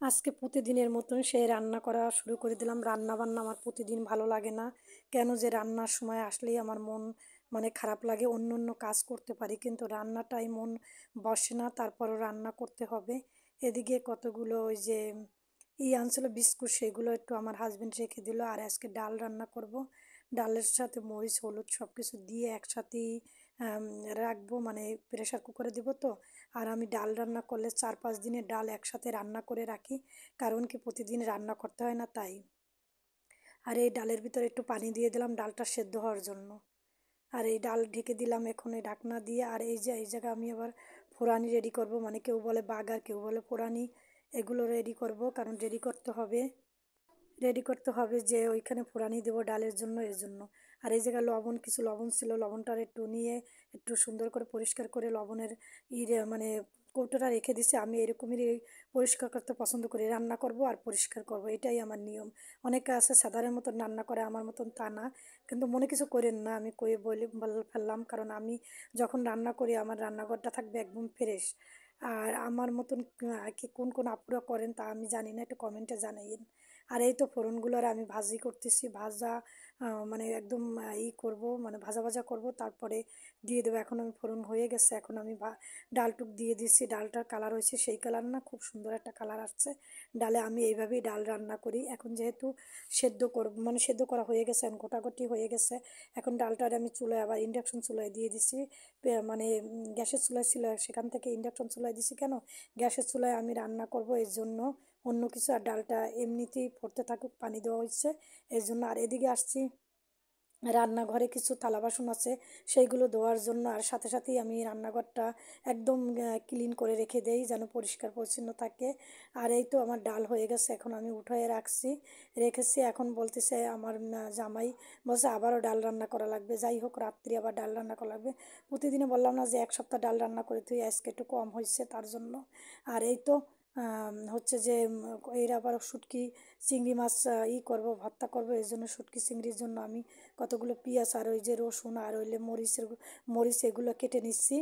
আজকে প্রতিদিনের মতন সেই রান্না করা শুরু করে দিলাম। রান্না বান্না আমার প্রতিদিন ভালো লাগে না। কেন যে রান্নার সময় আসলেই আমার মন খারাপ লাগে। অন্য অন্য কাজ করতে পারি কিন্তু রান্নাটাই মন বসে না। তারপরও রান্না করতে হবে। এদিকে কতগুলো ওই যে আনছিল বিস্কুট, সেগুলো একটু আমার হাজবেন্ড রেখে দিল। আর আজকে ডাল রান্না করব। ডালের সাথে মরিচ হলুদ সব কিছু দিয়ে একসাথেই আম, রাখবো, প্রেশার কুকারে দিব তো। আর আমি ডাল রান্না করলে 4-5 দিনের ডাল একসাথে রান্না করে রাখি, কারণ কি প্রতিদিন রান্না করতে হয় না তাই। আর এই ডালের ভিতরে একটু পানি দিয়ে দিলাম ডালটা সেদ্ধ হওয়ার জন্য। আর এই ডাল ঢেকে দিলাম এখন এই ঢাকনা দিয়ে। আর এই জায়গায় আমি আবার ফোড়ানি রেডি করব, কেউ বলে বাগার কেউ বলে ফোড়ানি। এগুলো রেডি করব, কারণ রেডি করতে হবে যে ওইখানে ফোড়ানি দেবো ডালের জন্য, এর জন্য। আর এই জায়গায় কিছু লবণ ছিল, লবণটা একটু নিয়ে একটু সুন্দর করে পরিষ্কার করে লবণের কৌটোটা রেখে দিছি। আমি এরকমই পরিষ্কার করতে পছন্দ করি। রান্না করব আর পরিষ্কার করব, এটাই আমার নিয়ম। অনেকে আছে সাধারণ মতন রান্না করে, আমার মতন তা না। কিন্তু মনে কিছু করেন না, আমি কয়ে বলে ফেললাম, কারণ আমি যখন রান্না করি আমার রান্নাঘরটা থাকবে একদম ফ্রেশ। আর আমার মতন কি কোন কোন আপুরা করেন তা আমি জানি না, একটু কমেন্টে জানাইন। আর এই তো ফোড়নগুলোর আমি ভাজি করতেছি, ভাজা একদম করব, ভাজা ভাজা করব, তারপরে দিয়ে দেবো। এখন আমি ফোড়ন হয়ে গেছে, এখন আমি ডালটুক দিয়ে দিচ্ছি। ডালটার কালার হয়েছে সেই কালার না, খুব সুন্দর একটা কালার আসছে ডালে। আমি এইভাবেই ডাল রান্না করি। এখন যেহেতু সেদ্ধ করব, সেদ্ধ করা হয়ে গেছে, এখন গোটাগুটি হয়ে গেছে। এখন ডালটার আমি চুলায় আবার ইন্ডাকশন চুলায় দিয়ে দিছি। গ্যাসের চুলায় ছিল, সেখান থেকে ইন্ডাকশন চুলায় দিছি। কেন গ্যাসের চুলায় আমি রান্না করব এর জন্য, অন্য কিছু। আর ডালটা এমনিতেই ফুটতে থাকুক, পানি দেওয়া হচ্ছে এর জন্য। আর এদিকে আসছি, রান্নাঘরে কিছু থালা বাসন আছে সেইগুলো ধোয়ার জন্য। আর সাথে সাথেই আমি রান্নাঘরটা একদম ক্লিন করে রেখে দেই, যেন পরিষ্কার পরিচ্ছন্ন থাকে। আর এই তো আমার ডাল হয়ে গেছে, এখন আমি উঠায়ে রেখেছি। এখন বলতেছে আমার জামাই, বলছে আবারও ডাল রান্না করা লাগবে। যাই হোক, রাত্রি আবার ডাল রান্না করা লাগবে। প্রতিদিনে বললাম না যে এক সপ্তাহ ডাল রান্না করে তুই, আজকে একটু কম হয়েছে তার জন্য। আর এই তো হচ্ছে যে এর আবার শুটকি চিংড়ি মাছ করব, ভর্তা করব। এই জন্য শুটকি চিংড়ির জন্য আমি কতগুলো পেঁয়াজ আর ওই যে রসুন আর হইলে মরিচ এগুলো কেটে নিচ্ছি।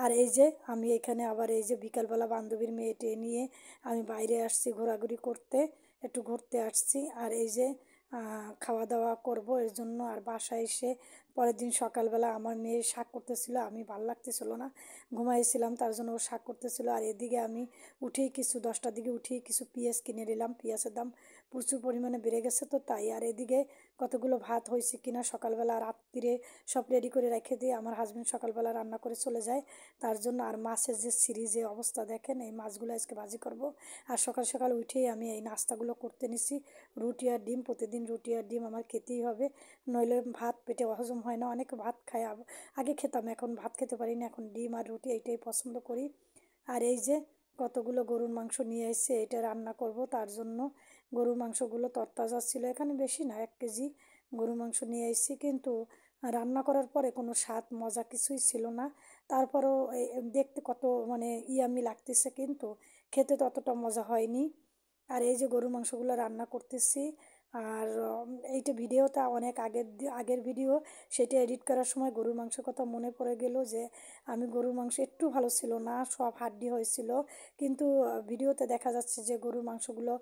আর এই যে আমি এখানে আবার এই যে বিকালবেলা বান্ধবীর মেয়েটে নিয়ে আমি বাইরে আসছি ঘোরাঘুরি করতে, একটু ঘুরতে আসছি। আর এই যে খাওয়া দাওয়া করব এর জন্য। আর বাসায় এসে পরের দিন সকালবেলা আমার মেয়ে শাক করতেছিল, আমি ভাল লাগতেছিল না, ঘুমাইছিলাম, তার জন্য ও শাক করতেছিল। আর এদিকে আমি উঠেই কিছু 10টার দিকে উঠেই কিছু পেঁয়াজ কিনে নিলাম। পেঁয়াজের দাম প্রচুর পরিমাণে বেড়ে গেছে তো তাই। আর এদিকে কতগুলো ভাত হয়েছে কিনা সকালবেলা রাত্রিরে সব রেডি করে রেখে দিয়ে আমার হাজবেন্ড সকালবেলা রান্না করে চলে যায়, তার জন্য। আর মাছের যে সিরিজে অবস্থা দেখেন, এই মাছগুলো আজকে ভাজি করব। আর সকাল সকাল উঠেই আমি এই নাস্তাগুলো করতে নিছি। রুটি আর ডিম, প্রতিদিন রুটি আর ডিম আমার খেতেই হবে, নইলে ভাত পেটে হজম হয় না। অনেকে ভাত খায়, আগে খেতাম, এখন ভাত খেতে পারি না, এখন ডিম আর রুটি এইটাই পছন্দ করি। আর এই যে কতগুলো গরুর মাংস নিয়ে এসেছে, এটা রান্না করব তার জন্য। গরুর মাংসগুলো তরতাজা ছিল, এখানে বেশি না, 1 কেজি গরুর মাংস নিয়ে এসেছি। কিন্তু রান্না করার পরে কোনো স্বাদ মজা কিছুই ছিল না। তারপরও দেখতে কত ইয়ামি লাগতেছে, কিন্তু খেতে ততটা মজা হয়নি। আর এই যে গরুর মাংসগুলো রান্না করতেছি। আর এইটা ভিডিওটা অনেক আগের ভিডিও, সেটা এডিট করার সময় গরুর মাংসের কথা মনে পড়ে গেল যে আমি গরুর মাংস একটু ভালো ছিল না, সব হাড্ডি হয়েছিল। কিন্তু ভিডিওতে দেখা যাচ্ছে যে গরুর মাংসগুলো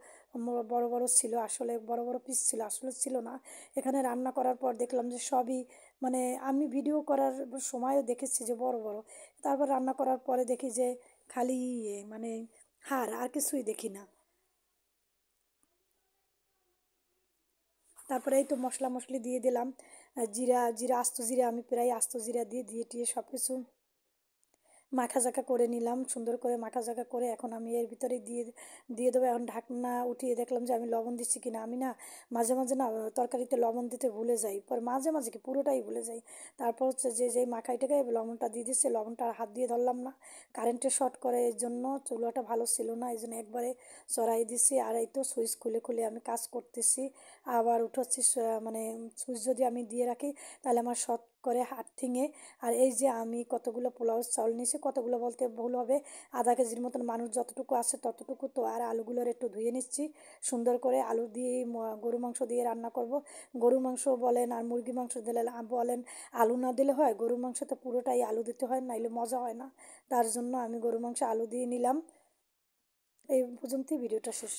বড় বড় ছিল, আসলে বড় বড় পিস ছিল, আসলে ছিল না। এখানে রান্না করার পর দেখলাম যে সবই, মানে আমি ভিডিও করার সময়ও দেখেছি যে বড় বড়, তারপর রান্না করার পরে দেখি যে খালি হাড়, আর কিছুই দেখি না। তারপরে এই তো মশলা মশলি দিয়ে দিলাম। জিরা জিরা আস্ত জিরা, আমি প্রায় আস্ত জিরা দিয়ে দিয়ে টিয়ে সব কিছু মাখাঝাকা করে নিলাম, সুন্দর করে মাখাঝাকা করে এখন আমি এর ভিতরে দিয়ে দিয়ে দেবো। এখন ঢাকনা উঠিয়ে দেখলাম যে আমি লবণ দিচ্ছি কিনা। আমি না মাঝে মাঝে না তরকারিতে লবণ দিতে ভুলে যাই, পর মাঝে মাঝে কি পুরোটাই ভুলে যাই। তারপর হচ্ছে যে যেই মাখাইটাকে লবণটা দিয়ে দিচ্ছে, লবণটা আর হাত দিয়ে ধরলাম না, কারেন্টে শর্ট করে, এর জন্য চুলাটা ভালো ছিল না, এই জন্য একবারে চড়াই দিছি। আর এই তো সুইচ খুলে খুলে আমি কাজ করতেছি। আবার উঠাচ্ছি, সুইচ যদি আমি দিয়ে রাখি তাহলে আমার শর্ট করে হাত থিঙে। আর এই যে আমি কতগুলো পোলাও চাউল নিয়েছি, কতগুলো বলতে ভুল হবে, আধা কেজির মতন মানুষ যতটুকু আছে ততটুকু তো। আর আলুগুলোর একটু ধুয়ে নিচ্ছি সুন্দর করে, আলু দিয়ে গরু মাংস দিয়ে রান্না করব। গরু মাংস বলেন আর মুরগি মাংস দিলে বলেন আলু না দিলে হয়, গরু মাংসতে পুরোটাই আলু দিতে হয়, নাইলে মজা হয় না। তার জন্য আমি গরু মাংস আলু দিয়ে নিলাম। এই পর্যন্তই ভিডিওটা শেষ।